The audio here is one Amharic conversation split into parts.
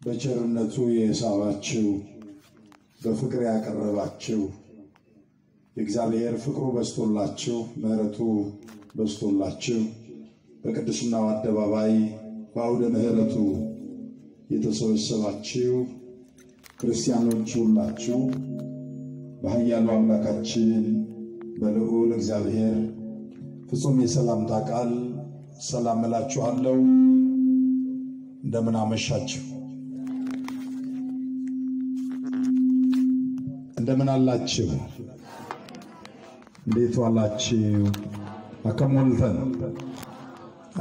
በቸርነቱ የሳባችሁ በፍቅር ያቀረባችሁ የእግዚአብሔር ፍቅሩ በስቶላችሁ ምህረቱ በስቶላችሁ በቅድስናው አደባባይ በአውደ ምህረቱ የተሰበሰባችሁ ክርስቲያኖች ሁላችሁ በኃያሉ አምላካችን በልዑል እግዚአብሔር ፍጹም የሰላምታ ቃል ሰላም እላችኋለሁ። እንደምን አመሻችሁ? እንደምን አላችሁ? እንዴት ዋላችሁ? አከሞልተን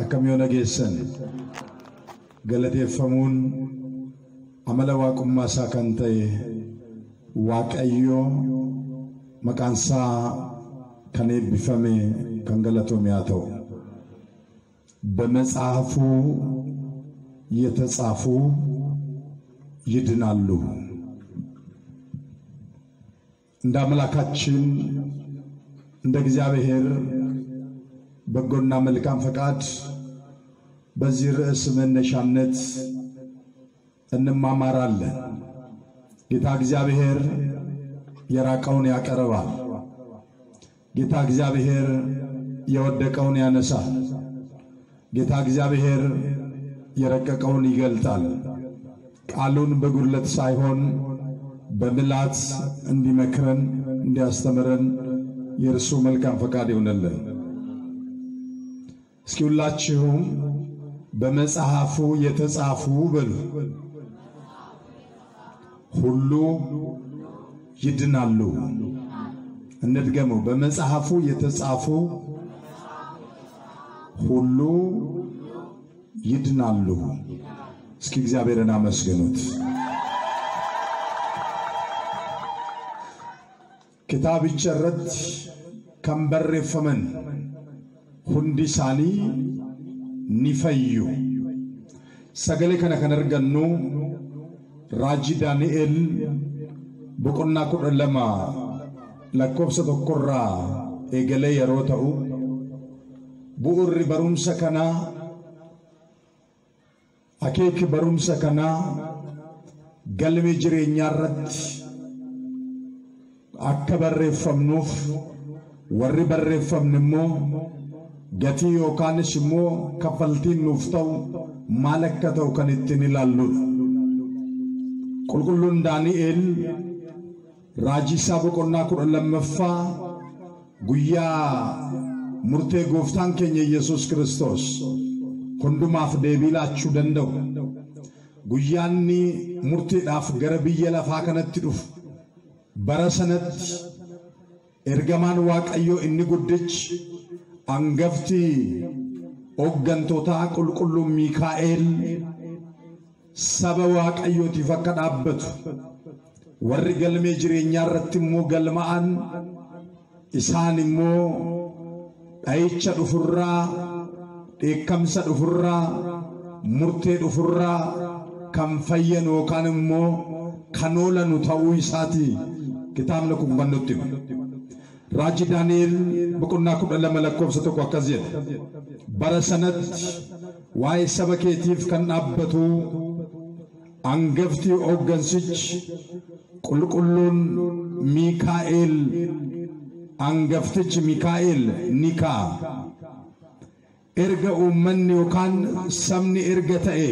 አከሚዮነጌሰን ገለቴፈሙን አመለዋቁማ ሳከንተ ዋቀዮ መቃንሳ ከኔ ቢፈሜ ከንገለቶሚያተው በመጽሐፉ የተጻፉ ይድናሉ። እንደ አምላካችን እንደ እግዚአብሔር በጎና መልካም ፈቃድ በዚህ ርዕስ መነሻነት እንማማራለን። ጌታ እግዚአብሔር የራቀውን ያቀርባል። ጌታ እግዚአብሔር የወደቀውን ያነሳል። ጌታ እግዚአብሔር የረቀቀውን ይገልጣል። ቃሉን በጉድለት ሳይሆን በምላት እንዲመክረን እንዲያስተምረን የእርሱ መልካም ፈቃድ ይሁንልን። እስኪ ሁላችሁም በመጽሐፉ የተጻፉ በሉ። ሁሉ ይድናሉ። እንድገመው። በመጽሐፉ የተጻፉ ሁሉ ይድናሉ። እስኪ እግዚአብሔርን አመስግኑት። كتاب الجرد كمبر فمن هندي ساني نفيو سجل كنا نرجعنا راجي دانيال بكرنا كل لما لكوب ستذكرنا إجلي يروتاو بور بروم سكنا أكيك بروم سكنا قلبي جري نيارت أكبر فمنوف وربر فمنمو جتي وكانش مو كفلتين نفتو مالكتو كانتني لالو كلن دانيال راجي سابو كنا كل لمفا غيا مرتي غفتان كني يسوع كريستوس كندو ماف ديبيلا تشودندو غياني مرتي داف غربيه لفا كانت تدوف برسنت إرجمان واقعيو إني قدش أنغفتي أوغنتوتا كل ميكائيل سبا واقعيو تفكر أبتو ورقل مجري نيارت مو قلمان إسان مو أيتش دفرا إكمس دفرا مرتي دفرا كم فين وكان مو كانولا نتاوي ساتي كتاب لكم بندوتيم راجي دانيال بكونا كوب لملكوب ستوكو كازيد برسنت واي سبكيتيف كان أبتو أنغفتي أوغنسيج كلون ميكائيل أنغفتيج ميكائيل نيكا إرجع أمني وكان سمني إرجع تأي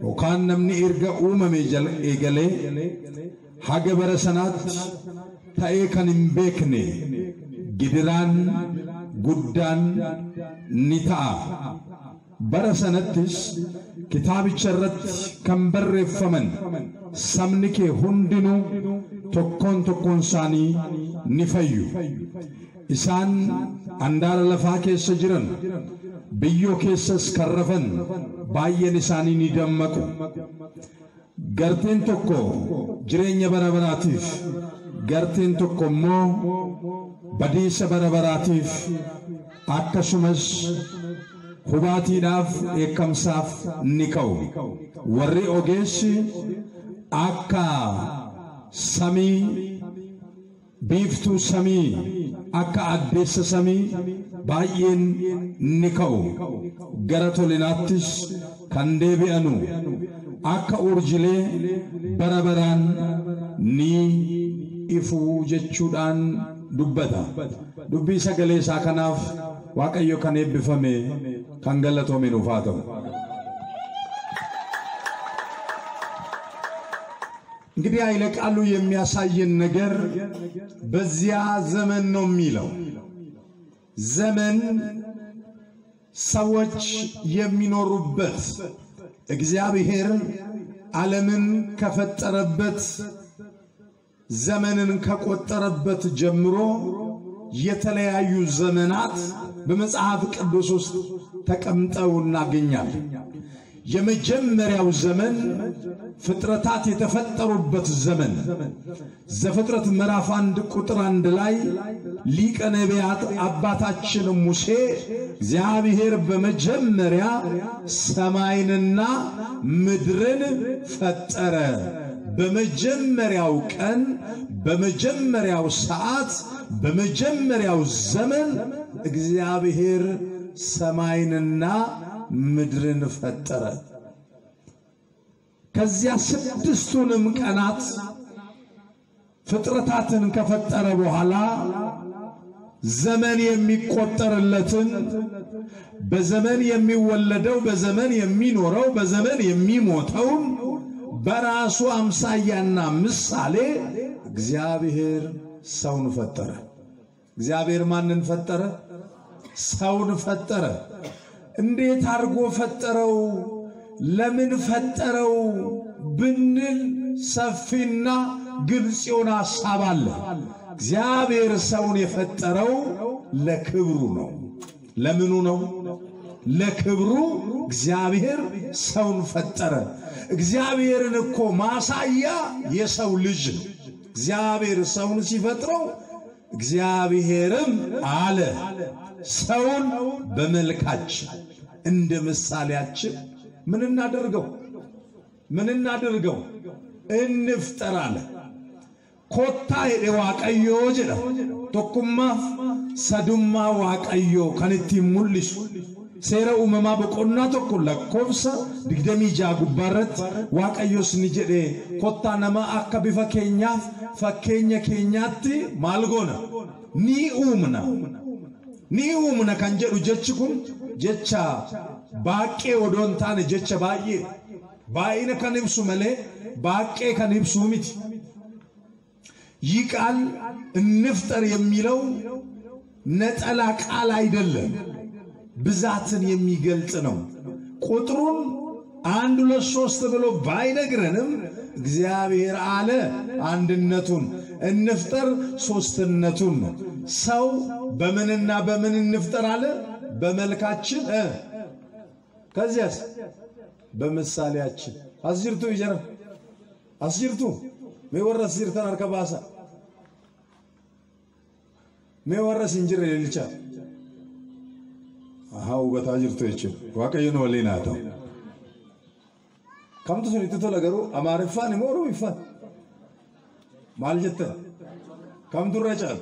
وكان نمني إرجع أممي جل إيجالي حاجة برسنات تأي كان مبكني جدران قدان نتا برسنتش كتاب الشرط كمبر فمن سمنك هندنو تكون ساني نفيو إسان أندار لفاكي سجرن بيو كيسس كرفن باين إساني ندمكو غرتين توكو جرين برابراتيف غرتين توكو مو بديس برابراتيف akkasumas hubaatiidhaaf eekamsaaf ni ka'u warri ogeessi akka samii biiftuu samii akka addeessa samii baay'een ni ka'u gara tolinaattis kan deebi'anu akka urjilee barabaraan ni ifu jechuudhaan dubbata. Dubbii sagalee isaa kanaaf Waaqayyo kan eebbifame kan galatoome nuuf haa ta'u. እንግዲህ ኃይለ ቃሉ የሚያሳየን ነገር በዚያ ዘመን ነው የሚለው። ዘመን ሰዎች የሚኖሩበት እግዚአብሔር ዓለምን ከፈጠረበት ዘመንን ከቆጠረበት ጀምሮ የተለያዩ ዘመናት በመጽሐፍ ቅዱስ ውስጥ ተቀምጠው እናገኛለን። የመጀመሪያው ዘመን ፍጥረታት የተፈጠሩበት ዘመን ዘፍጥረት ምዕራፍ 1 ቁጥር 1 ላይ ሊቀ ነቢያት አባታችን ሙሴ እግዚአብሔር በመጀመሪያ ሰማይንና ምድርን ፈጠረ፣ በመጀመሪያው ቀን በመጀመሪያው ሰዓት በመጀመሪያው ዘመን እግዚአብሔር ሰማይንና ምድርን ፈጠረ። ከዚያ ስድስቱንም ቀናት ፍጥረታትን ከፈጠረ በኋላ ዘመን የሚቆጠርለትን በዘመን የሚወለደው በዘመን የሚኖረው በዘመን የሚሞተው በራሱ አምሳያና ምሳሌ እግዚአብሔር ሰውን ፈጠረ። እግዚአብሔር ማንን ፈጠረ? ሰውን ፈጠረ። እንዴት አርጎ ፈጠረው? ለምን ፈጠረው ብንል ሰፊና ግልጽ የሆነ ሐሳብ አለ። እግዚአብሔር ሰውን የፈጠረው ለክብሩ ነው። ለምኑ ነው? ለክብሩ እግዚአብሔር ሰውን ፈጠረ። እግዚአብሔርን እኮ ማሳያ የሰው ልጅ ነው። እግዚአብሔር ሰውን ሲፈጥረው እግዚአብሔርም አለ ሰውን በመልካችን እንደ ምሳሌያችን ምን እናደርገው እንፍጠር አለ። ኮታ የዋቀዮ ጀለ ተኩማ ሰዱማ ዋቀዮ ከንቲ ሙልሱ ሴራ ኡመማ በቆና ተኩላ ኮብሳ ድግደሚ ጃጉባረት ዋቀዮስ ንጀዴ ኮታ ነማ አከ ፈኬኛ ኬኛቲ ማልጎና ኒ ኡምና kanjedhu jechi kun jecha baaqee odon taane jecha baay'ina kan ibsu malee baaqee kan ibsu miti. ይህ ቃል እንፍጠር የሚለው ነጠላ ቃል አይደለም፣ ብዛትን የሚገልጽ ነው። ቁጥሩን 1 2 3 ብሎ ባይነግረንም እግዚአብሔር አለ አንድነቱን፣ እንፍጠር ሶስትነቱን ነው። ሰው በምንና በምን እንፍጠር አለ? በመልካችን ከዚያስ በምሳሌያችን። አስጅርቱ ይጀራ አስጅርቱ መወረስ ይርተን አርከባሳ መወረስ እንጅር ለልቻ አሃው በታጅርቱ ይች ዋቀዩ ነው ለናታው ከምቱ ሰኒቱ ለገሩ አማርፋን ሞሩ ይፋን ማልጀተ ከምቱ ረጫል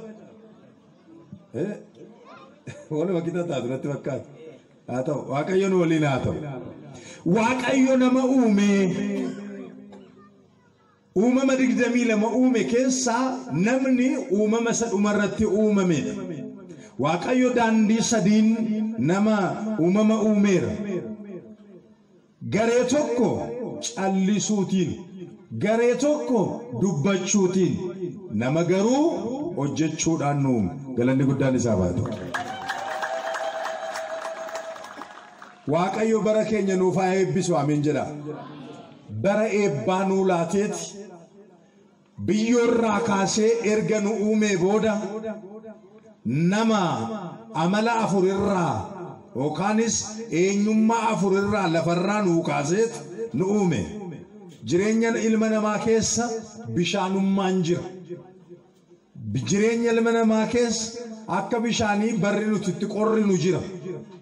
ወለ ወቂታ ታድረት ወቃት አታው ዋቀዩ ነው ለናታው ዋቀዩ ነው መኡሜ ኡመመ ድግደሚ ለመኡሜ ከሳ ነምኒ ኡመመ ሰዱመረቲ ኡመሜ ዋቀዮ ዳንዲ ሰዲን ነማ ኡመመ ኡሜር ገሬቶኮ ጫሊሱቲን ገሬቶኮ ዱበቹቲን ነመገሩ ኦጀቹዳኑ ገለንዲ ጉዳን ይሳባቱ ዋቀዮ በረከኛ ኑፋዬ ቢሱ አሜን ጀዳ በረኤ ባኑ ላቴት بيورا كاسي إرجنو أومي بودا نما عملا أفريرا وكانس إنيوما أفريرا لفران وكازيت نومي جرينيان إلمنا ماكيس بيشانو مانجر بجرينيان إلمنا ماكيس أكا بيشاني برينو تتقرر نجرا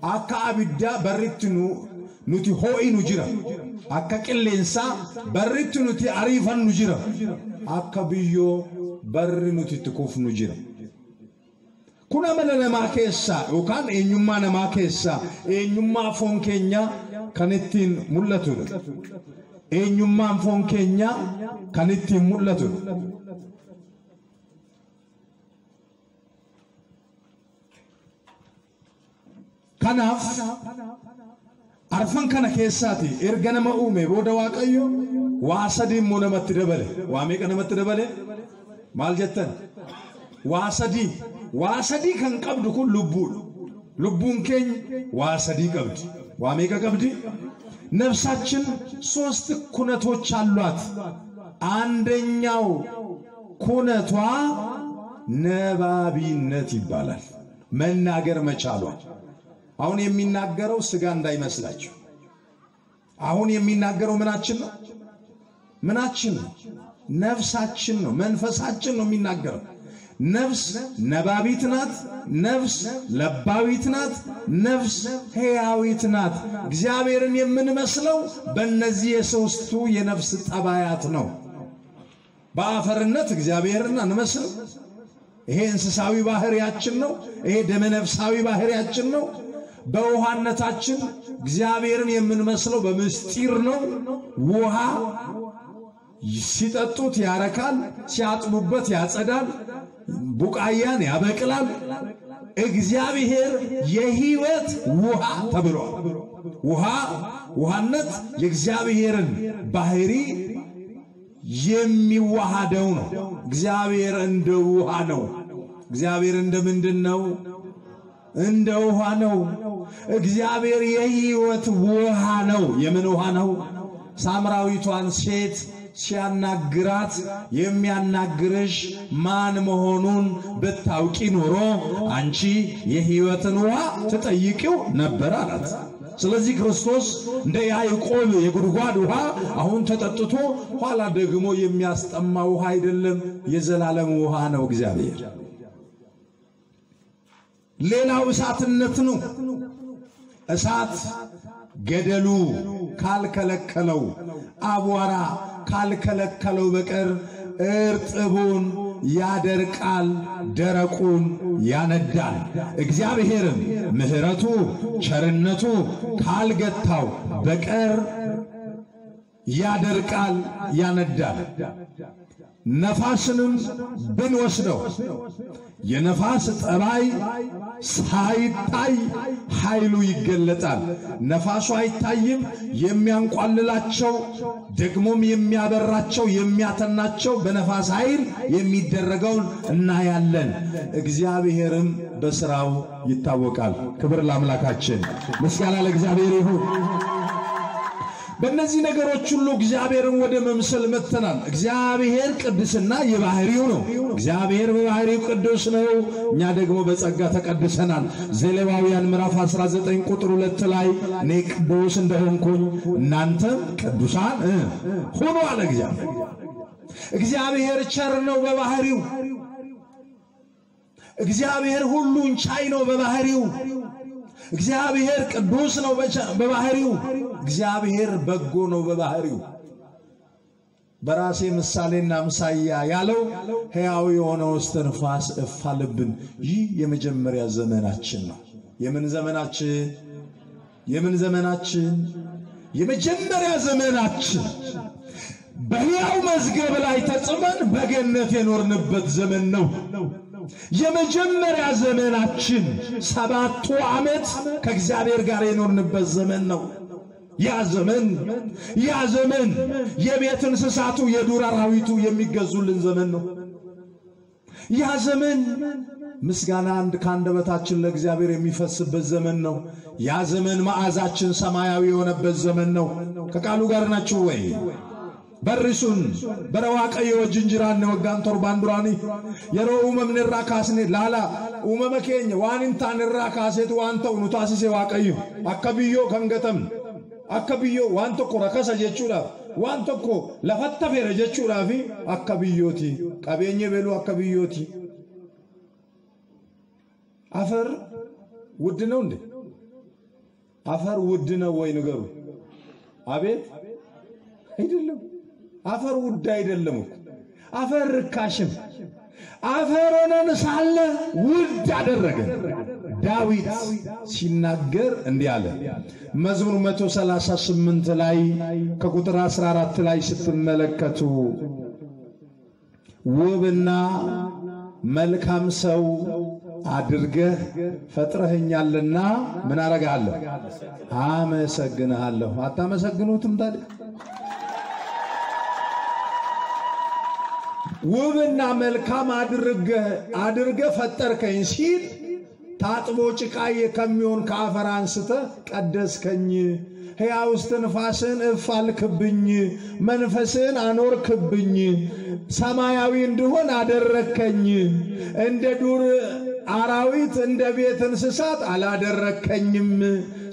أكا أبدا بريتنو نتي هوي نجرا أكا كلينسا بريتنو تي عريفان نجرا akka biyyo barri nuti tukuuf nu jira. Kun amala namaa keessa yookaan eenyummaa namaa keessa eenyummaa foon keenya kan ittiin mul'atudha. eenyummaan foon keenya kan ittiin mul'atu kanaaf arfan kana keessaati erga nama uume booda Waaqayyo waa sadii immoo namatti dabale waa meeqa namatti dabale maal jettan waa sadii kan qabdu kun lubbuun keenya waa sadii qabdi waa meeqa qabdi ነፍሳችን ሶስት ኩነቶች አሏት አንደኛው ኩነቷ ነባቢነት ይባላል መናገር መቻሏ አሁን የሚናገረው ስጋ እንዳይመስላችሁ አሁን የሚናገረው ምናችን ነው ነፍሳችን ነው መንፈሳችን ነው የሚናገረው ነፍስ ነባቢት ናት ነፍስ ለባዊት ናት ነፍስ ሕያዊት ናት እግዚአብሔርን የምንመስለው በእነዚህ የሶስቱ የነፍስ ጠባያት ነው በአፈርነት እግዚአብሔርን አንመስል ይሄ እንስሳዊ ባህሪያችን ነው ይሄ ደመነፍሳዊ ባህሪያችን ነው በውሃነታችን እግዚአብሔርን የምንመስለው በምስጢር ነው ውሃ ሲጠጡት ያረካል ሲያጥቡበት ያጸዳል ቡቃያን ያበቅላል እግዚአብሔር የሕይወት ውሃ ተብሏል ውሃነት የእግዚአብሔርን ባህሪ የሚዋሃደው ነው እግዚአብሔር እንደ ውሃ ነው እግዚአብሔር እንደ ምንድነው እንደ ውሃ ነው እግዚአብሔር የሕይወት ውሃ ነው የምን ውሃ ነው ሳምራዊቷን ሴት ሲያናግራት የሚያናግርሽ ማን መሆኑን በታውቂ ኖሮ አንቺ የሕይወትን ውሃ ተጠይቂው ነበር አላት ስለዚህ ክርስቶስ እንደ ያዕቆብ የጉድጓድ ውሃ አሁን ተጠጥቶ ኋላ ደግሞ የሚያስጠማ ውሃ አይደለም የዘላለም ውሃ ነው እግዚአብሔር ሌላው እሳትነት ነው እሳት ገደሉ ካልከለከለው አቧራ ካልከለከለው በቀር እርጥቡን ያደርቃል ደረቁን ያነዳል እግዚአብሔርም ምህረቱ ቸርነቱ ካልገታው በቀር ያደርቃል ያነዳል ነፋስንም ብንወስደው የነፋስ ጠባይ ሳይታይ ኃይሉ ይገለጣል ነፋሱ አይታይም የሚያንቋልላቸው ደግሞም የሚያበራቸው የሚያተናቸው በነፋስ ኃይል የሚደረገው እናያለን እግዚአብሔርም በስራው ይታወቃል ክብር ለአምላካችን ምስጋና ለእግዚአብሔር ይሁን በእነዚህ ነገሮች ሁሉ እግዚአብሔርን ወደ መምሰል መተናል እግዚአብሔር ቅድስና የባህሪው ነው እግዚአብሔር በባህሪው ቅዱስ ነው እኛ ደግሞ በጸጋ ተቀድሰናል ዘሌዋውያን ምዕራፍ 19 ቁጥር 2 ላይ እኔ ቅዱስ እንደሆንኩኝ እናንተም ቅዱሳን ሁኑ አለ እግዚአብሔር ቸር ነው በባህሪው እግዚአብሔር ሁሉን ቻይ ነው በባህሪው እግዚአብሔር ቅዱስ ነው በባህሪው እግዚአብሔር በጎ ነው በባህሪው በራሴ ምሳሌና ምሳያ ያለው ሕያው የሆነው እስትንፋስ እፋልብን ይህ የመጀመሪያ ዘመናችን ነው የምን ዘመናችን የመጀመሪያ ዘመናችን በሕያው መዝገብ ላይ ተጽፈን በገነት የኖርንበት ዘመን ነው የመጀመሪያ ዘመናችን 7 ዓመት ከእግዚአብሔር ጋር የኖርንበት ዘመን ነው ያ ዘመን የቤት እንስሳቱ የዱር አራዊቱ የሚገዙልን ዘመን ነው ያ ዘመን ምስጋና ከአንደበታችን ለእግዚአብሔር የሚፈስበት ዘመን ነው ያ ዘመን መዓዛችን ሰማያዊ የሆነበት ዘመን ነው ከቃሉ ጋር ናችሁ ወይ በርሱን በረዋቀዮ ጅንጅራን ወጋን ቶርባንዱራኒ የሮኡ መምነራ ካስኔ ላላ ኡመመከኝ ዋንንታን ራካሴት ዋንተው ኑታሲሴ ዋቀዩ አከብዮ ከንገተም አከብዮ ዋንተኮ ረከሰ ጀቹላ ዋንተኮ ለፈተፈረ ጀቹላፊ አከብዮቲ ቀበኘ በሉ አከብዮቲ አፈር ውድ ነው እንዴ አፈር ውድ ነው ወይ ንገሩ አቤት አይደለም አፈር ውድ አይደለም አፈር ርካሽም አፈር ሆነን ሳለ ውድ አደረገ ዳዊት ሲናገር እንዲህ አለ። መዝሙር 138 ላይ ከቁጥር 14 ላይ ስትመለከቱ ውብና መልካም ሰው አድርገህ ፈጥረኸኛልና ምን አረጋለሁ? አመሰግንሃለሁ። አታመሰግኑትም ታዲያ? ውብና መልካም አድርገህ ፈጠርከኝ ሲል ታጥቦ ጭቃዬ ከሚሆን ከአፈር አንስተህ ቀደስከኝ። ሕያው እስትንፋስን እፍ አልክብኝ፣ መንፈስን አኖርክብኝ። ሰማያዊ እንድሆን አደረከኝ። እንደ ዱር አራዊት እንደ ቤት እንስሳት አላደረከኝም።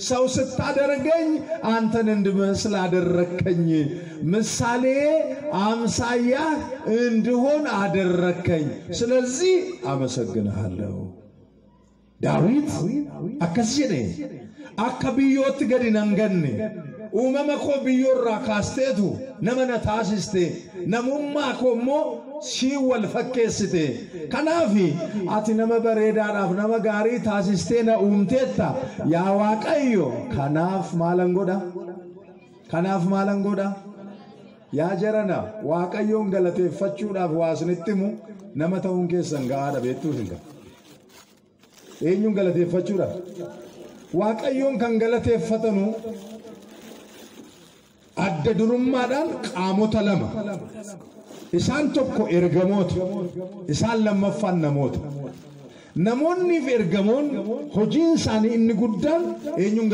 ሰው ስታደርገኝ አንተን እንድመስል አደረከኝ። ምሳሌ አምሳያ እንድሆን አደረከኝ። ስለዚህ አመሰግንሃለሁ። ዳዊት አከሲኔ አከብዮት ገዲናንገን ኡመመኮ ብዮራ ካስቴቱ ነመነ ታሲስቴ ነሙማ ኮሞ ሲወል ፈኬስቴ ከናፊ አቲ ነመ በሬዳዳፍ ነመ ጋሪ ታሲስቴ ነኡምቴታ ያ ዋቀዮ ከናፍ ማለንጎዳ ያ ጀረና ዋቀዮን ገለቴፈቹዳፍ ዋስንትሙ ነመተውን ኬሰን ጋዳ ቤቱ ህንጋ ኤኙን ገለቴፈቹዳፍ ዋቀዮን ከን ገለቴፈተኑ adda durummaadhaan qaamota lama isaan tokko ergamoota isaan lammaffaan namoonniif ergamoon hojiin isaanii inni guddaan eenyuun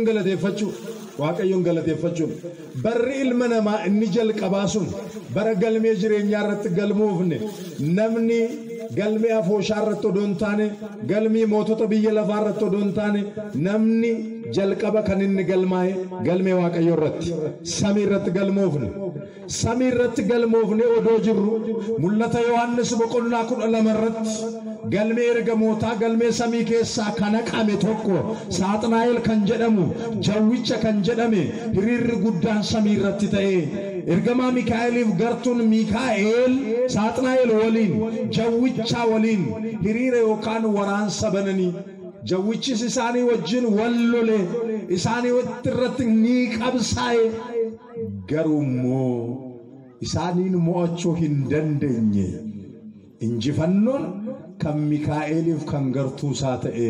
galateeffachuu waaqayyoon galateeffachuu barri ilma namaa inni jalqabaa sun bara galmee jireenyaa irratti galmoofne namni galmee afooshaa irratti odoon taane galmii mootota biyya lafaa irratti odoon taane namni jalqaba kan inni galmaa'e galmee waaqayyoo irratti samii irratti galmoofne odoo jirru mul'ata Yohaannis boqonnaa 12 irratti galmee ergamootaa galmee samii keessaa kana qame tokko Saaxinaa'eel kan jedhamu jawwicha kan jedhame hiriirri guddaan samii irratti ta'e ergamaa Mikaa'eliif gartuun Mikaa'el Saaxinaa'eel waliin jawwicha waliin hiriira yookaan waraansa bananii jawwichis isaanii wajjin wallole isaanii irratti ni qabsaa'e garummoo isaaniin mo'achuu hin dandeenye injifannoon kan Mikaa'eliif kan gartuu isaa ta'e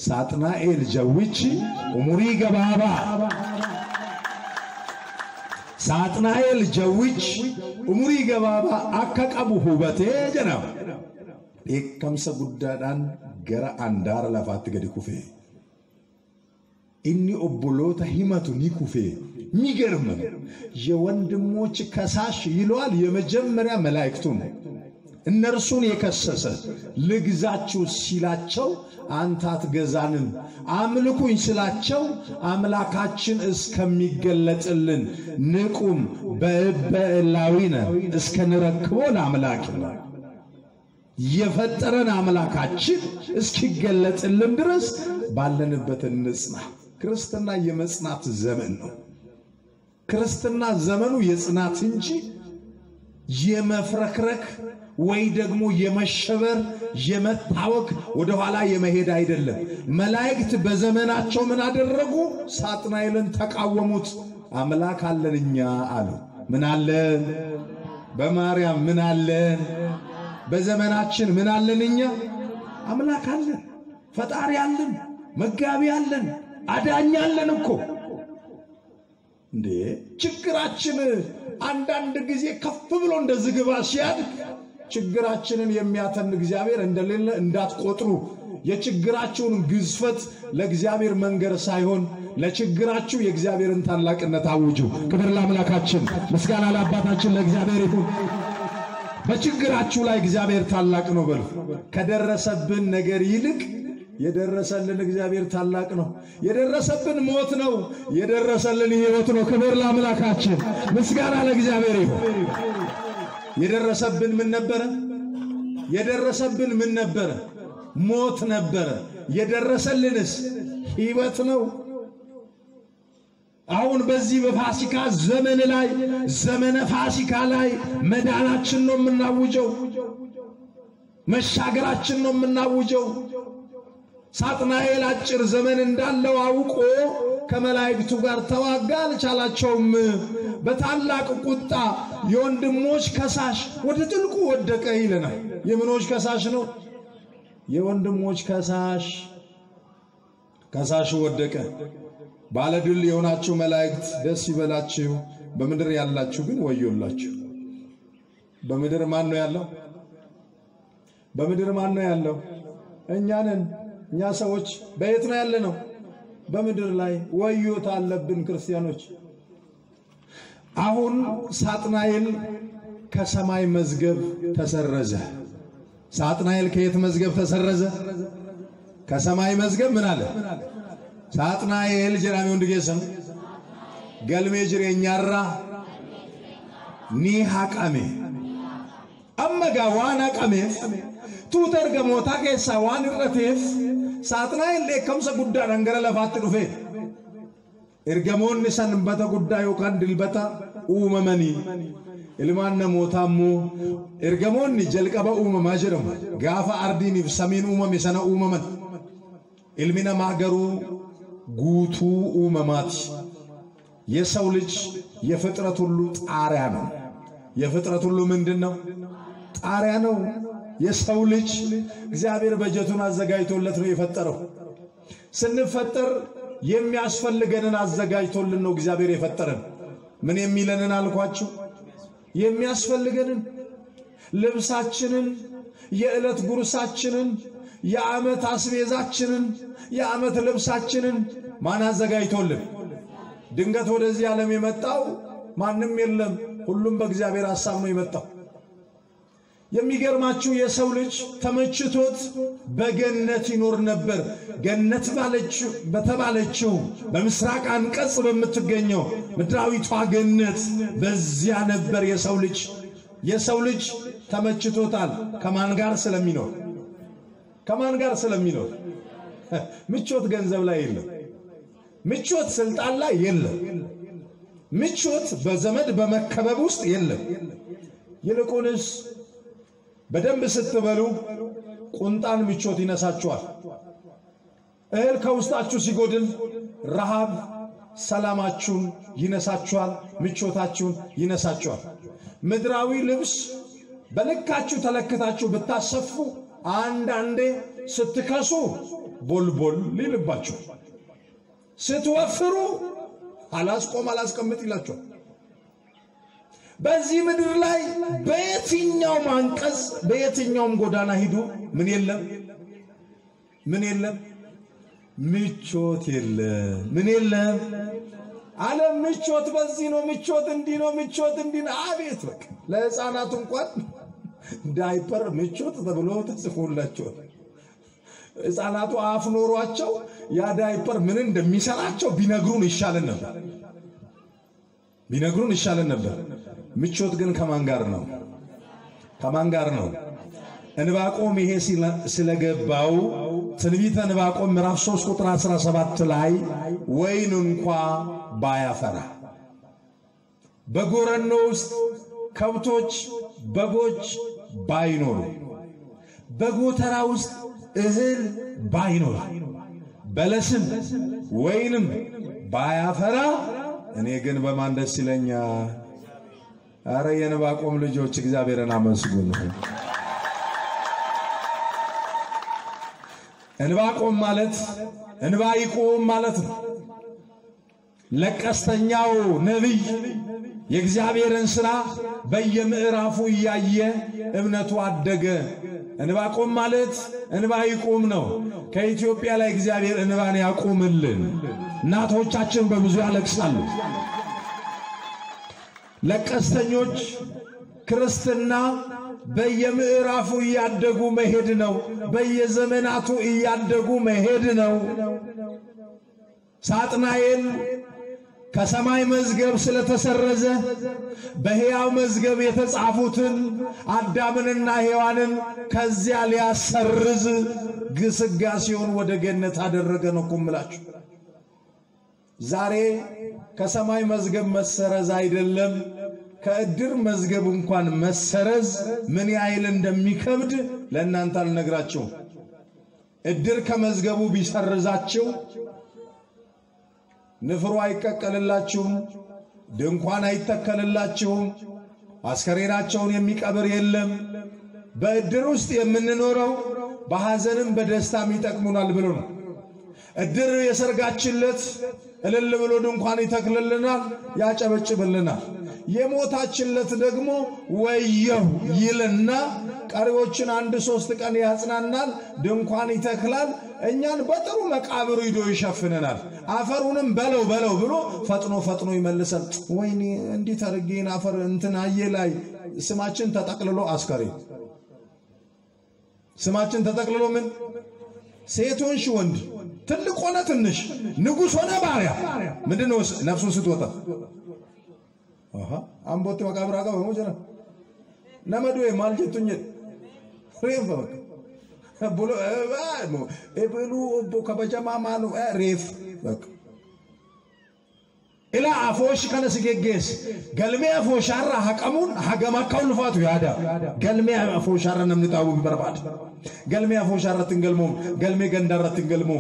Saaxinaa'eel jawwichi umurii gabaabaa Saaxinaa'eel jawwichi umurii gabaabaa akka qabu hubatee jedhama. Eekamsa guddaadhaan gara andaara lafaatti gadi kufee inni obboloota himatu ni kufee የሚገርም የወንድሞች ከሳሽ ይሏል የመጀመሪያ መላእክቱን እነርሱን የከሰሰ ልግዛችሁ ሲላቸው አንተ አትገዛንም አምልኩኝ ስላቸው አምላካችን እስከሚገለጽልን ንቁም በእላዊነ እስከነረክቦ ለአምላክ የፈጠረን አምላካችን እስኪገለጽልን ድረስ ባለንበት እንጽና። ክርስትና የመጽናት ዘመን ነው። ክርስትና ዘመኑ የጽናት እንጂ የመፍረክረክ ወይ ደግሞ የመሸበር የመታወክ ወደ ኋላ የመሄድ አይደለም። መላእክት በዘመናቸው ምን አደረጉ? ሳጥናኤልን ተቃወሙት። አምላክ አለንኛ አሉ። ምን አለን? በማርያም ምን አለን? በዘመናችን ምን አለንኛ? አምላክ አለን፣ ፈጣሪ አለን፣ መጋቢ አለን፣ አዳኝ አለን እኮ እንዴ! ችግራችን አንዳንድ ጊዜ ከፍ ብሎ እንደዝግባ ሲያድግ ችግራችንን የሚያተን እግዚአብሔር እንደሌለ እንዳትቆጥሩ። የችግራችሁን ግዝፈት ለእግዚአብሔር መንገር ሳይሆን ለችግራችሁ የእግዚአብሔርን ታላቅነት አውጁ። ክብር ለአምላካችን፣ ምስጋና ለአባታችን ለእግዚአብሔር ይሁን። በችግራችሁ ላይ እግዚአብሔር ታላቅ ነው በሉ። ከደረሰብን ነገር ይልቅ የደረሰልን እግዚአብሔር ታላቅ ነው። የደረሰብን ሞት ነው፣ የደረሰልን ሕይወት ነው። ክብር ለአምላካችን፣ ምስጋና ለእግዚአብሔር ይሁን። የደረሰብን ምን ነበረ? የደረሰብን ምን ነበረ? ሞት ነበረ። የደረሰልንስ ሕይወት ነው። አሁን በዚህ በፋሲካ ዘመን ላይ ዘመነ ፋሲካ ላይ መዳናችን ነው የምናውጀው፣ መሻገራችን ነው የምናውጀው። ሳጥናኤል አጭር ዘመን እንዳለው አውቆ ከመላእክቱ ጋር ተዋጋ፣ አልቻላቸውም። በታላቅ ቁጣ የወንድሞች ከሳሽ ወደ ጥልቁ ወደቀ ይለናል። የምኖች ከሳሽ ነው? የወንድሞች ከሳሽ ወደቀ። ባለድል የሆናችሁ መላእክት ደስ ይበላችሁ፣ በምድር ያላችሁ ግን ወዮላችሁ። በምድር ማን ነው ያለው? በምድር ማን ነው ያለው? እኛ ነን። እኛ ሰዎች በየት ነው ያለነው? በምድር ላይ ወዮታ አለብን ክርስቲያኖች። አሁን ሳጥናኤል ከሰማይ መዝገብ ተሰረዘ። ሳጥናኤል ከየት መዝገብ ተሰረዘ? ከሰማይ መዝገብ ምን አለ? ሳጥናኤል ጀራሚ ወንድጌሰም ገልሜ ጅሬኛራ ኒሃቃሜ አመጋ ዋና ቀሜፍ ቱተርገሞታ ከሳ ዋን ረቴፍ ሳጥናኤል ለከምሰ ጉዳ አንገረ ለፋት ዱፌ እርገሞን ሰንበተ ጉዳ ይወካን ድልበታ ኡመመኒ ilmaan namootaa immoo ergamoonni jalqaba uumamaa jedhamu gaafa ardiiniif samiin uumame sana uumaman. Ilmi namaa garuu guutuu uumamaati. የሰው ልጅ የፍጥረት ሁሉ ጣሪያ ነው። የፍጥረት ሁሉ ምንድነው? ጣሪያ ነው። የሰው ልጅ እግዚአብሔር በጀቱን አዘጋጅቶለት ነው የፈጠረው። ስንፈጠር የሚያስፈልገንን አዘጋጅቶልን ነው እግዚአብሔር የፈጠረን። ምን የሚለንን አልኳችሁ? የሚያስፈልገንን ልብሳችንን፣ የዕለት ጉርሳችንን፣ የዓመት አስቤዛችንን፣ የዓመት ልብሳችንን ማን አዘጋጅቶልን? ድንገት ወደዚህ ዓለም የመጣው ማንም የለም። ሁሉም በእግዚአብሔር ሐሳብ ነው የመጣው። የሚገርማችሁ የሰው ልጅ ተመችቶት በገነት ይኖር ነበር። ገነት በተባለችው በምስራቅ አንቀጽ በምትገኘው ምድራዊቷ ገነት በዚያ ነበር የሰው ልጅ ተመችቶታል። ከማን ጋር ስለሚኖር ምቾት ገንዘብ ላይ የለም። ምቾት ስልጣን ላይ የለም። ምቾት በዘመድ በመከበብ ውስጥ የለም። ይልቁንስ በደንብ ስትበሉ ቁንጣን ምቾት ይነሳችኋል። እህል ከውስጣችሁ ሲጎድል ረሃብ ሰላማችሁን ይነሳችኋል፣ ምቾታችሁን ይነሳችኋል። ምድራዊ ልብስ በልካችሁ ተለክታችሁ ብታሰፉ አንዳንዴ ስትከሱ ቦልቦል ሊልባችሁ፣ ስትወፍሩ አላስቀምጥ ይላችኋል። በዚህ ምድር ላይ በየትኛውም አንቀጽ በየትኛውም ጎዳና ሂዱ ምን የለም? ምቾት የለም። ምን የለም? ዓለም ምቾት በዚህ ነው፣ ምቾት እንዲህ ነው፣ ምቾት እንዲህ ነው። አቤት በቃ ለሕፃናት እንኳን ዳይፐር ምቾት ተብሎ ተጽፎላቸው ሕፃናቱ አፍ ኖሯቸው ያ ዳይፐር ምን እንደሚሰራቸው ቢነግሩን ይሻለን ነበር። ምቾት ግን ከማን ጋር ነው? እንባቆም ይሄ ስለገባው ትንቢተ እንባቆም ምዕራፍ 3 ቁጥር 17 ላይ ወይን እንኳን ባያፈራ በጎረኖ ውስጥ ከብቶች በጎች ባይኖሩ በጎተራ ውስጥ እህል ባይኖር በለስም ወይንም ባያፈራ እኔ ግን በማን ደስ ይለኛል? አረ የእንባቆም ልጆች እግዚአብሔርን አመስግኑ። እንባቆም ማለት እንባይቆም ማለት ነው። ለቀስተኛው ነብይ የእግዚአብሔርን ሥራ በየምዕራፉ ያየ እምነቱ አደገ። እንባቆም ማለት እንባይቆም ነው። ከኢትዮጵያ ላይ እግዚአብሔር እንባን ያቆምልን። እናቶቻችን በብዙ ያለቅሳሉ። ለቀስተኞች ክርስትና በየምዕራፉ ያደጉ መሄድ ነው። በየዘመናቱ ያደጉ መሄድ ነው። ሳጥናኤል ከሰማይ መዝገብ ስለተሰረዘ በሕያው መዝገብ የተጻፉትን አዳምንና ሔዋንን ከዚያ ሊያሰርዝ ግስጋሴውን ወደ ገነት አደረገ ነው ኩምላችሁ። ዛሬ ከሰማይ መዝገብ መሰረዝ አይደለም ከእድር መዝገብ እንኳን መሰረዝ ምን ያህል እንደሚከብድ ለእናንተ አልነግራችሁም። እድር ከመዝገቡ ቢሰርዛችሁ ንፍሩ አይቀቀልላችሁም ድንኳን አይተከልላችሁም አስከሬናቸውን የሚቀብር የለም በእድር ውስጥ የምንኖረው በሐዘንም በደስታም ይጠቅሙናል ብሎ ነው እድር የሰርጋችለት እልል ብሎ ድንኳን ይተክልልናል ያጨበጭብልናል የሞታችለት ደግሞ ወየው ይልና ቀሪዎችን 1-3 ቀን ያጽናናል ድንኳን ይተክላል እኛን በጥሩ መቃብሩ ይዶ ይሸፍነናል አፈሩንም በለው ብሎ ፈጥኖ ይመልሳል ወይኔ እንዴት አርገን አፈር እንትናዬ ላይ ስማችን ተጠቅልሎ አስከሬ ስማችን ተጠቅልሎ ምን ሴቶንሽ ወንድ ትልቅ ሆነ ትንሽ ንጉስ ሆነ ባሪያ ምንድነው ነፍሱን ስትወጣ አምቦት መቃብር አጋ ወሞጀና ነመዶ ማልጀቱኝ ሬፍ በቃ ብሎ እብሉ ኦቦ ከበጀማ ማኑ ሬፍ በቃ ኢላ አፎሽ ከነስገገስ ገልሜ አፎሻራ ሐቀሙን ሐገማካው ልፋቱ ያዳ ገልሜ አፎሻራ ነምጣው ቢበርባድ ገልሜ አፎሻራ ትንገልሞ ገልሜ ገንዳራ ትንገልሞ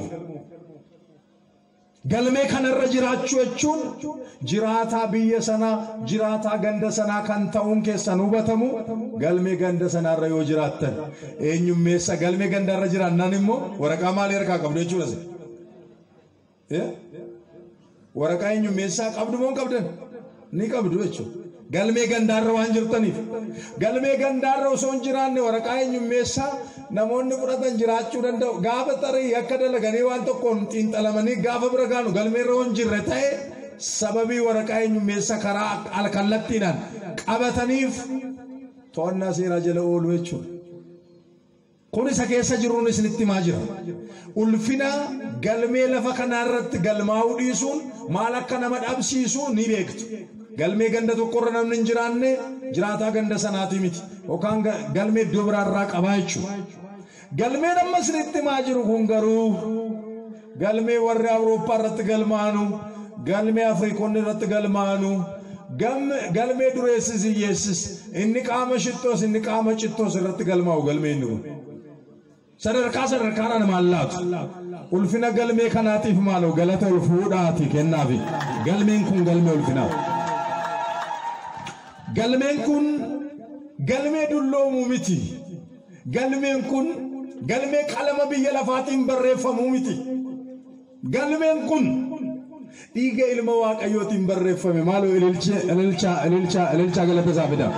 ገልሜ ከነረጅራቹቹን ጅራታ ቢየሰና ጅራታ ገንደሰና ካንታውን ከሰኑ በተሙ ገልሜ ገንደሰና ረዮ ጅራተን ኤኙም ሜሳ ገልሜ ገንዳራ ጅራናንሞ ወረቃ ማል የርካ ቀብደቹ ለዘ ወረቃ ኤኙም ሜሳ ቀብዱሞን ቀብደን ኒቀብዱቹ ገልሜ ገንዳራ ዋንጅርተኒፍ ገልሜ ገንዳራ ሶንጅራኔ ወረቃ ኤኙም ሜሳ namoonni fudhatan jiraachuu danda'u gaafa tarii akka dalaganii waan tokkoon xiinxalamanii gaafa bira gaanu galmeerroon jirre ta'e sababii waraqaa eenyummeessa karaa alkallattiidhaan qabataniif to'annaa seeraa jala oolu jechuudha. Kun isa keessa jiruun isinitti himaa jira. Ulfina galmee lafa kanaarratti galmaa'uu dhiisuun maal akka nama dhabsiisu ni beektu. galmee ganda tokkorra namni hin jiraanne jiraataa ganda sanaati miti yookaan galmee iddoo biraarraa qabaa jechuudha. galmee nama isinitti himaa jiru kun garuu galmee warri Awurooppaa irratti galmaanu galmee Afriikoonni irratti galmaanu galmee dureessis hiyyeessis inni qaama shittoos inni qaama cittoos irratti galmaa'u galmee inni kun sadarkaadhaan maallaatu ulfina galmee kanaatiif maaloo galata ulfuudhaati kennaafi galmeen kun galmee ulfinaati. galmeen kun galmee dulloomu miti galmeen kun galmee qalama biyya lafaatiin barreeffamu miti galmeen kun dhiiga ilma waaqayyootiin barreeffame maaloo ililcha galata saafida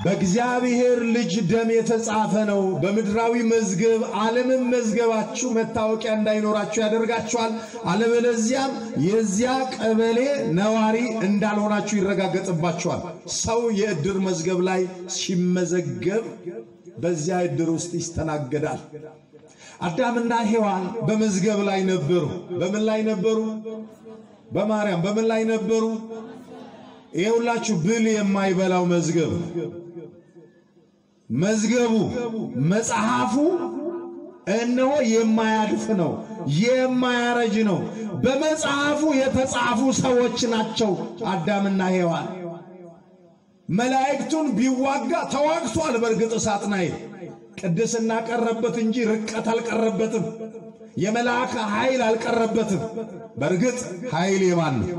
በእግዚአብሔር ልጅ ደም የተጻፈ ነው በምድራዊ መዝገብ ዓለምን መዝገባችሁ መታወቂያ እንዳይኖራችሁ ያደርጋችኋል አለበለዚያም የዚያ ቀበሌ ነዋሪ እንዳልሆናችሁ ይረጋገጥባችኋል ሰው የእድር መዝገብ ላይ ሲመዘገብ በዚያ እድር ውስጥ ይስተናገዳል አዳምና ሔዋን በመዝገብ ላይ ነበሩ በምን ላይ ነበሩ በማርያም በምን ላይ ነበሩ ይኸውላችሁ ብል የማይበላው መዝገብ መዝገቡ መጽሐፉ እነሆ የማያልፍ ነው የማያረጅ ነው በመጽሐፉ የተጻፉ ሰዎች ናቸው አዳምና ሔዋን መላእክቱን ቢዋጋ ተዋግቷል በርግጥ ሳጥናኤል ቅድስና ቀረበት እንጂ ርቀት አልቀረበትም የመላእክት ኃይል አልቀረበትም በርግጥ ኃይል የማን ነው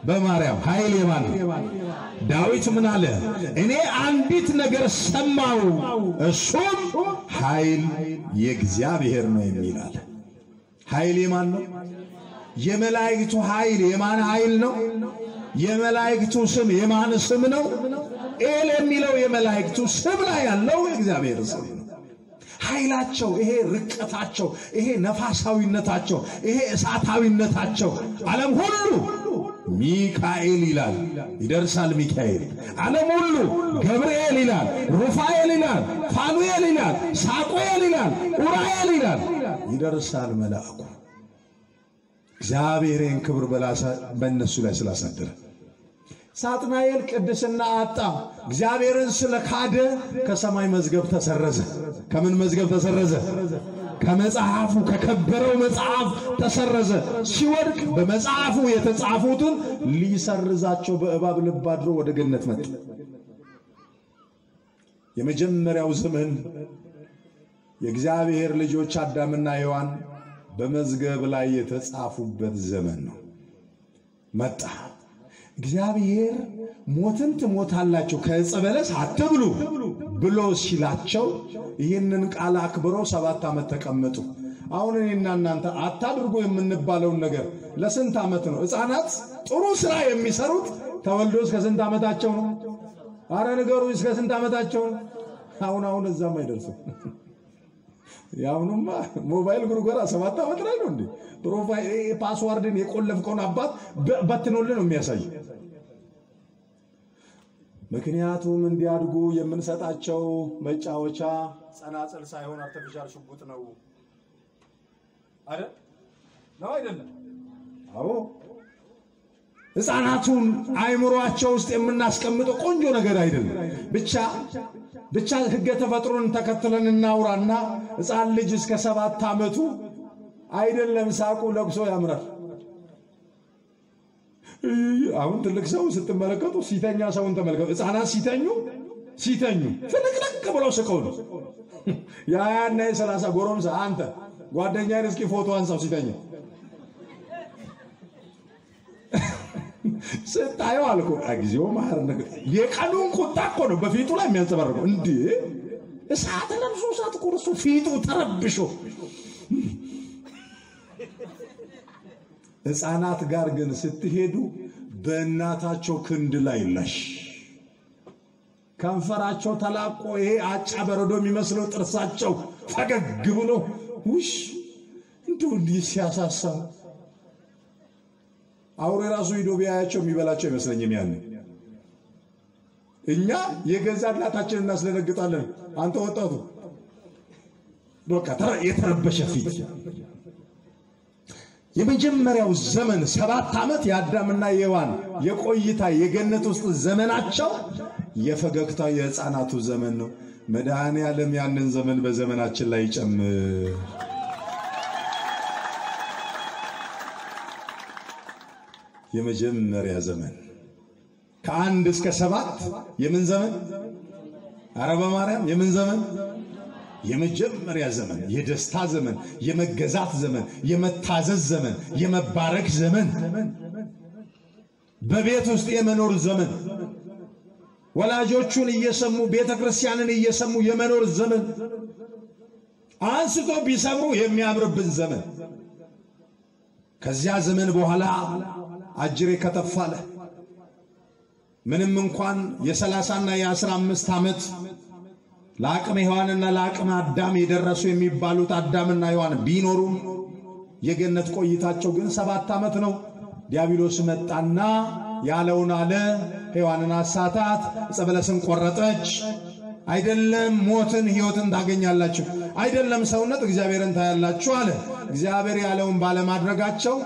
በማርያም ኃይል የማን ነው ዳዊት ምን አለ እኔ አንዲት ነገር ሰማው እሱም ኃይል የእግዚአብሔር ነው የሚላል ኃይል የማን ነው የመላእክቱ ኃይል የማን ኃይል ነው የመላእክቱ ስም የማን ስም ነው ኤል የሚለው የመላእክቱ ስም ላይ ያለው የእግዚአብሔር ስም ነው ኃይላቸው ይሄ ርቀታቸው ይሄ ነፋሳዊነታቸው ይሄ እሳታዊነታቸው ዓለም ሁሉ ሚካኤል ይላል ይደርሳል ሚካኤል ዓለም ሁሉ ገብርኤል ይላል ሩፋኤል ይላል ፋኑኤል ይላል ሳቆኤል ይላል ኡራኤል ይላል ይደርሳል መልአኩ እግዚአብሔርን ክብር በእነሱ ላይ ስላሳደረ ሳጥናኤል ቅድስና አጣ እግዚአብሔርን ስለካደ ከሰማይ መዝገብ ተሰረዘ ከምን መዝገብ ተሰረዘ ከመጽሐፉ ከከበረው መጽሐፍ ተሰረዘ ሲወድቅ በመጽሐፉ የተጻፉትን ሊሰርዛቸው በእባብ ልብ አድሮ ወደ ገነት መጣ የመጀመሪያው ዘመን የእግዚአብሔር ልጆች አዳምና ሔዋን በመዝገብ ላይ የተጻፉበት ዘመን ነው። መጣ እግዚአብሔር ሞትን ትሞታላችሁ ከዕፀ በለስ አትብሉ ብሎ ሲላቸው ይህንን ቃል አክብረው 7 ዓመት ተቀመጡ። አሁን እኔና እናንተ አታድርጉ የምንባለው ነገር ለስንት ዓመት ነው? ሕፃናት ጥሩ ስራ የሚሰሩት ተወልዶ እስከ ስንት ዓመታቸው ነው? አረ ነገሩ እስከ ስንት ዓመታቸው ነው? አሁን እዛም አይደርሱም። ያውኑማ ሞባይል ጉርጎራ 7 ዓመት ላይ ነው እንዴ? ፕሮፋይል ፓስዋርድን የቆለፍከውን አባት በትኖልን ነው የሚያሳይ። ምክንያቱም እንዲያድጉ የምንሰጣቸው መጫወቻ ጸናጽል ሳይሆን አርቲፊሻል ሽጉጥ ነው አይደል? ነው አይደለም? አዎ ሕፃናቱን አይምሮአቸው ውስጥ የምናስቀምጠው ቆንጆ ነገር አይደለም። ብቻ ሕገ ተፈጥሮን ተከትለን እናውራና ሕፃን ልጅ እስከ 7 ዓመቱ አይደለም ሳቁ ለቅሶ ያምራል። አሁን ትልቅ ሰው ስትመለከቱ ሲተኛ ሰውን ተመልከቱ። ሕፃናት ሲተኙ ፍልቅልቅ ብለው ስቀው ነው። ያና የ30 ጎረምሳ አንተ ጓደኛዬን እስኪ ፎቶ አንሳው ሲተኛ ስታየው አልኩ እግዚኦ ማርነ የቀኑን ቁጣ እኮ ነው በፊቱ ላይ የሚያንጸባርቀው። እንዴ እሳት ለብሶ እሳት ቆርሶ ፊቱ ተረብሾ። ሕፃናት ጋር ግን ስትሄዱ በእናታቸው ክንድ ላይ ለሽ ከንፈራቸው ተላቆ ይሄ አጫ በረዶ የሚመስለው ጥርሳቸው ፈገግ ብሎ ውሽ እንደው ሲያሳሳ አውሬ ራሱ ሂዶ ቢያያቸው የሚበላቸው ይመስለኛል። ያን እኛ የገዛ እናታችንን እናስደነግጣለን። አንተ ወጣቱ በቃ የተረበሸ ፊት። የመጀመሪያው ዘመን 7 ዓመት የአዳምና የሔዋን የቆይታ የገነት ውስጥ ዘመናቸው የፈገግታ የሕፃናቱ ዘመን ነው። መድኃኔዓለም ያንን ዘመን በዘመናችን ላይ ይጨምር። የመጀመሪያ ዘመን ከ1 እስከ 7 የምን ዘመን? አረባ ማርያም የምን ዘመን? የመጀመሪያ ዘመን፣ የደስታ ዘመን፣ የመገዛት ዘመን፣ የመታዘዝ ዘመን፣ የመባረክ ዘመን፣ በቤት ውስጥ የመኖር ዘመን፣ ወላጆቹን እየሰሙ ቤተክርስቲያንን እየሰሙ የመኖር ዘመን፣ አንስቶ ቢሰብሩ የሚያምርብን ዘመን። ከዚያ ዘመን በኋላ አጅሬ ከተፋለ ምንም እንኳን የ30 እና የ15 ዓመት ለአቅመ ሔዋንና ለአቅመ አዳም የደረሱ የሚባሉት አዳምና ሔዋን ቢኖሩም የገነት ቆይታቸው ግን 7 ዓመት ነው። ዲያብሎስ መጣና ያለውን አለ። ሔዋንን አሳታት፣ ዕፀ በለስን ቆረጠች። አይደለም ሞትን ሕይወትን ታገኛላችሁ፣ አይደለም ሰውነት እግዚአብሔርን ታያላችሁ አለ። እግዚአብሔር ያለውን ባለማድረጋቸው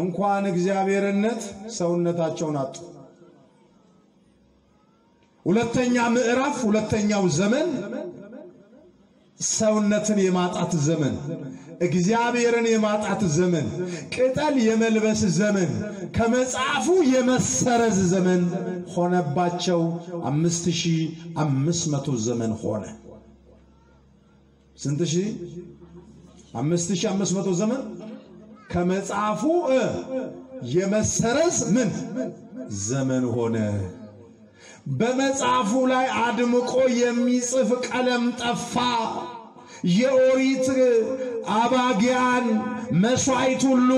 እንኳን እግዚአብሔርነት ሰውነታቸውን አጡ። ሁለተኛ ምዕራፍ ሁለተኛው ዘመን ሰውነትን የማጣት ዘመን፣ እግዚአብሔርን የማጣት ዘመን፣ ቅጠል የመልበስ ዘመን፣ ከመጽሐፉ የመሰረዝ ዘመን ሆነባቸው። 5500 ዘመን ሆነ። ስንት ሺህ? 5500 ዘመን ከመጽሐፉ የመሰረዝ ምን ዘመን ሆነ። በመጽሐፉ ላይ አድምቆ የሚጽፍ ቀለም ጠፋ። የኦሪት አባጊያን መስዋዕት ሁሉ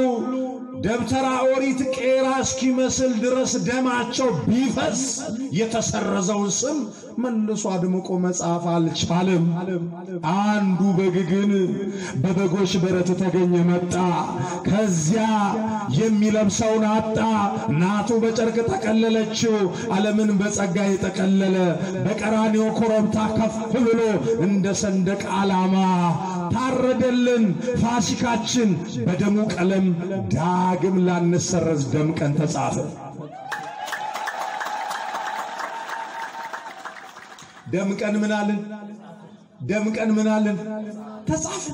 ደብተራ ኦሪት ቄራ እስኪመስል ድረስ ደማቸው ቢፈስ የተሰረዘውን ስም መልሶ አድምቆ መጻፍ አልቻለም። አንዱ በግ ግን በበጎች በረት ተገኘ መጣ። ከዚያ የሚለብሰውን አጣ። ናቱ በጨርቅ ተቀለለችው። ዓለምን በጸጋ የጠቀለለ በቀራንዮ ኮረብታ ከፍ ብሎ እንደ ሰንደቅ ዓላማ ታረደልን። ፋሲካችን በደሙ ቀለም ዳግም ላንሰረዝ ደምቀን ተጻፈ። ደምቀን ምናልን? ደምቀን ምናልን? ተጻፈ።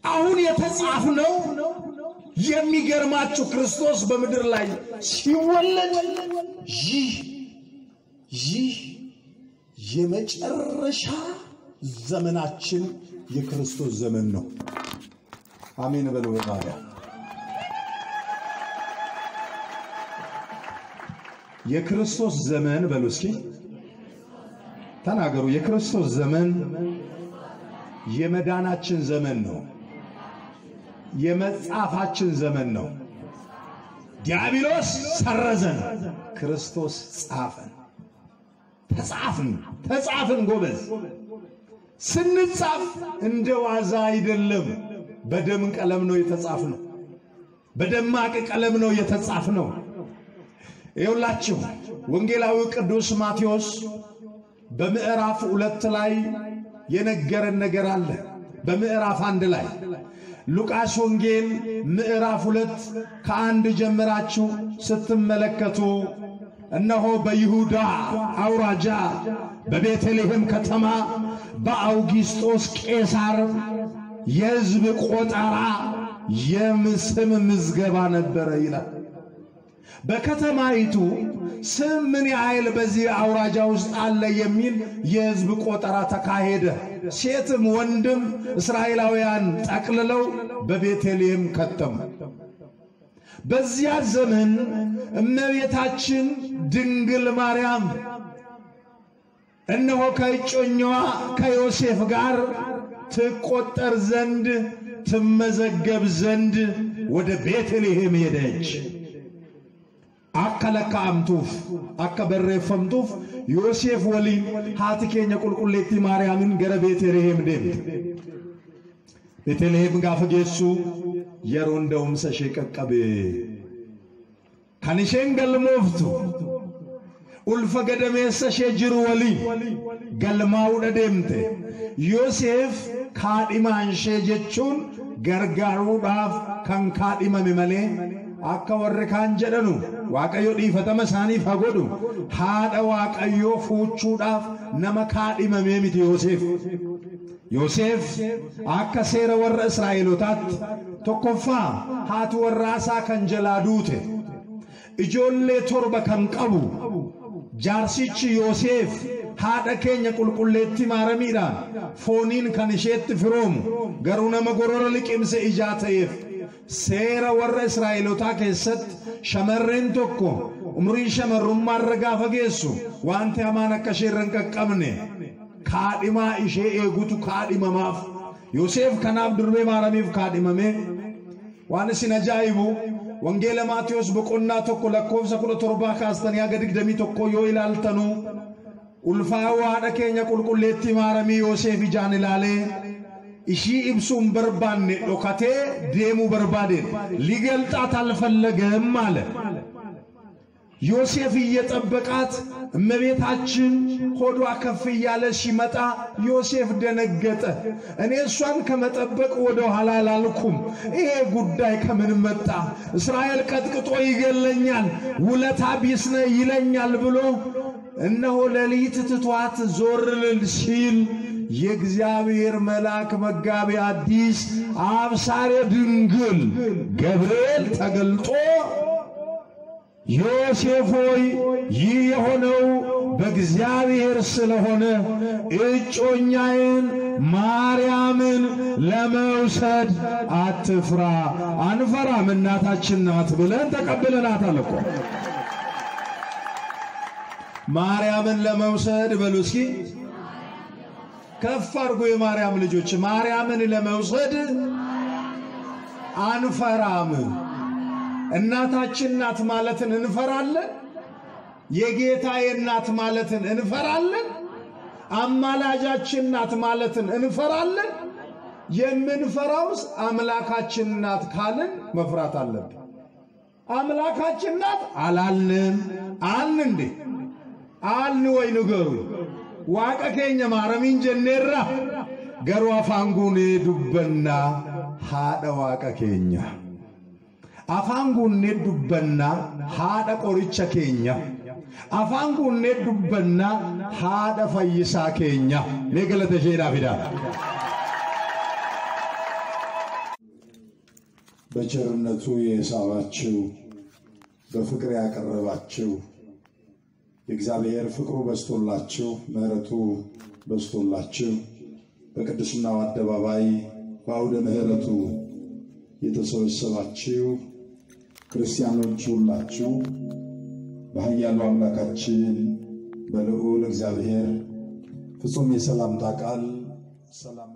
አሁን የተጻፈው የሚገርማችሁ ክርስቶስ በምድር ላይ ሲወለድ ይህ የመጨረሻ ዘመናችን የክርስቶስ ዘመን ነው። አሜን በሉ በማርያ የክርስቶስ ዘመን በሉ እስኪ ተናገሩ። የክርስቶስ ዘመን የመዳናችን ዘመን ነው። የመጻፋችን ዘመን ነው። ዲያብሎስ ሰረዘን፣ ክርስቶስ ጻፈን። ተጻፍን ጎበዝ። ስንጻፍ እንደ ዋዛ አይደለም። በደም ቀለም ነው የተጻፍነው። በደማቅ ቀለም ነው የተጻፍነው። ይኸውላችሁ ወንጌላዊ ቅዱስ ማቴዎስ በምዕራፍ 2 ላይ የነገረን ነገር አለ። በምዕራፍ 1 ላይ ሉቃስ ወንጌል ምዕራፍ 2 ከ1 ጀምራችሁ ስትመለከቱ እነሆ በይሁዳ አውራጃ በቤተልሔም ከተማ በአውግስጦስ ቄሳር የሕዝብ ቆጠራ የስም ምዝገባ ነበረ ይላል። በከተማይቱ ስም ምን ያህል በዚህ አውራጃ ውስጥ አለ የሚል የሕዝብ ቆጠራ ተካሄደ። ሴትም ወንድም እስራኤላውያን ጠቅልለው በቤተልሔም ከተሙ። በዚያ ዘመን እመቤታችን ድንግል ማርያም እነሆ ከእጮኛዋ ከዮሴፍ ጋር ትቆጠር ዘንድ ትመዘገብ ዘንድ ወደ ቤተልሔም ሄደች። አከለካ አምጡፍ አከበረፈምጡፍ ዮሴፍ ወሊ ሃትኬኛ ቁልቁሌቲ ማርያምን ገረ ቤተልሔም ደምት ቤተልሔም ጋፈጌሱ የሮንደውም ሰሸቀቀበ ካንሸን ገልሞፍቱ ኡልፈ ገደሜሰ ሸጅሩ ወሊ ገልማው ደምተ ዮሴፍ ካዲማንሸ ጀቹን ገርጋሩዳፍ ካን ካዲመ መመሌ akka warre kaan jedhanu waaqayyo dhiifatama isaaniif haa godhu. haadha waaqayyo fuuchuudhaaf nama kaadhimamee miti Yoosef akka seera warra Israa'elootaatti tokkoffaa haati warraasaa kan jalaa duute ijoollee 7 kan qabu jaarsichi Yoosef haadha keenya qulqulleetti maaramiidhaan fooniin kan isheetti firoomu garuu nama gorora liqimse ijaa ta'eef seera warra Israa'elootaa keessatti shamarreen tokko umrii shamarrummaa irra gaafa geessu wanti hamaan akka ishee hin qaqqabne kaadhimaa ishee eegutu kaadhimamaaf. Yoosef kanaaf durbee maaramiif kaadhimame. waan isin ajaa'ibu wangeela Maatiyos boqonnaa 1 lakkoofsa 17 kaastanii haga 21 yoo ilaaltanu ulfaa haadha keenya qulqulleetti maaramii Yoosef ijaan ilaalee ishii ibsuun barbaanne dhokatee deemuu barbaade ሊገልጣት አልፈለገም አለ። ዮሴፍ እየጠበቃት እመቤታችን ሆዷ ከፍ ያለ ሲመጣ ዮሴፍ ደነገጠ። እኔ እሷን ከመጠበቅ ወደ ኋላ አላልኩም። ይሄ ጉዳይ ከምን መጣ? እስራኤል ቀጥቅጦ ይገለኛል፣ ውለታ ቢስ ነህ ይለኛል ብሎ እነሆ ሌሊት ትቷት ዞር ልል ሲል የእግዚአብሔር መልአክ መጋቢ አዲስ አብሳሬ ድንግል ገብርኤል ተገልጦ ዮሴፍ ሆይ ይህ የሆነው በእግዚአብሔር ስለሆነ እጮኛዬን ማርያምን ለመውሰድ አትፍራ፣ አንፈራም፣ እናታችን ናት ብለን ተቀብለናታል እኮ። ማርያምን ለመውሰድ በሉ እስኪ ከፍ አድርጎ የማርያም ልጆች ማርያምን ለመውሰድ አንፈራም። እናታችን ናት ማለትን እንፈራለን? የጌታዬ እናት ማለትን እንፈራለን? አማላጃችን ናት ማለትን እንፈራለን? የምንፈራውስ አምላካችን ናት ካልን መፍራት አለብን። አምላካችን ናት አላልንም? አልን እንዴ? አልን ወይ ንገሩ? ዋቀ ከኛ ማረሚን ጀነራ ገሩ አፋንጉኔ ዱበና ሃዳ ዋቀ ከኛ አፋንጉኔ ዱበና ሃዳ ቆሪቻ ከኛ አፋንጉኔ ዱበና ሃዳ ፈይሳ ከኛ ለገለተ ሼዳ ፊዳ በቸርነቱ የሳባችሁ በፍቅር ያቀረባችሁ የእግዚአብሔር ፍቅሩ በስቶላችሁ ምህረቱ በስቶላችሁ በቅድስናው አደባባይ በአውደ ምሕረቱ የተሰበሰባችሁ ክርስቲያኖች ሁላችሁ በኃያሉ አምላካችን በልዑል እግዚአብሔር ፍጹም የሰላምታ ቃል ሰላም